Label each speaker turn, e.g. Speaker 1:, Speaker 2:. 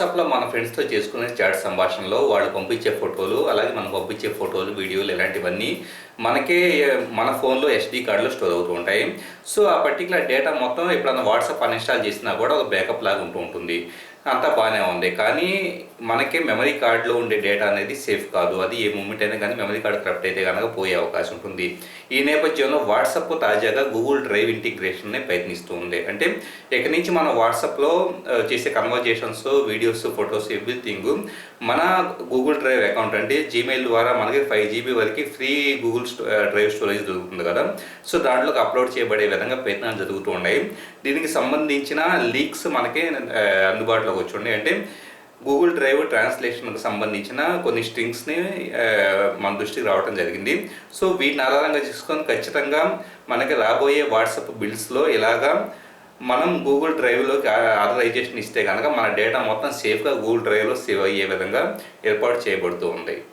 Speaker 1: వాట్సాప్‌లో మన ఫ్రెండ్స్‌తో చేసుకునే చాట్ సంభాషణలో వాళ్ళు పంపించే ఫోటోలు, అలాగే మనం పంపించే ఫోటోలు, వీడియోలు ఇలాంటివన్నీ మనకే మన ఫోన్‌లో ఎస్‌డీ కార్డ్‌లో స్టోర్ అవుతూ ఉంటాయి. సో, ఆ పర్టిక్యులర్ డేటా మొత్తం ఎప్పుడన్నా వాట్సాప్ అన్‌ఇన్‌స్టాల్ చేసినా కూడా ఒక బ్యాకప్ లాగా ఉంటూ ఉంటుంది. అంతా బానే ఉంది. కానీ మనకి మెమరీ కార్డ్‌లో ఉండే డేటా అనేది సేఫ్ కాదు. అది ఏ మూమెంట్ అయినా కానీ మెమరీ కార్డ్ కరప్ట్ అయితే గనక పోయే అవకాశం ఉంటుంది. ఈ నేపథ్యంలో వాట్సాప్ తాజాగా గూగుల్ డ్రైవ్ ఇంటిగ్రేషన్‌ని ప్రయత్నిస్తూ ఉంది. అంటే ఇక నుంచి మనం వాట్సాప్‌లో చేసే కన్వర్జేషన్స్, వీడియోస్, ఫోటోస్ ఎవ్రీథింగ్ మన గూగుల్ డ్రైవ్ అకౌంట్ అంటే జీమెయిల్ ద్వారా మనకి 5 జీబీ వరకు ఫ్రీ గూగుల్ డ్రైవ్ స్టోరేజ్ దొరుకుతుంది కదా. సో, దాంట్లోకి అప్లోడ్ చేయబడే విధంగా ప్రయత్నాలు జరుగుతూ ఉన్నాయి. దీనికి సంబంధించిన లీక్స్ మనకి అందుబాటులోకి వచ్చున్నాయి. అంటే గూగుల్ డ్రైవ్ ట్రాన్స్లేషన్కి సంబంధించిన కొన్ని స్ట్రింగ్స్ని మన దృష్టికి రావడం జరిగింది. సో, వీటిని ఆధారంగా చేసుకొని ఖచ్చితంగా మనకి రాబోయే వాట్సాప్ బిల్స్లో ఇలాగా మనం గూగుల్ డ్రైవ్‌లోకి ఆథరైజేషన్ ఇస్తే గనక మన డేటా మొత్తం సేఫ్‌గా గూగుల్ డ్రైవ్‌లో సేవ్ అయ్యే విధంగా ఏర్పాటు చేయబడుతూ ఉంది.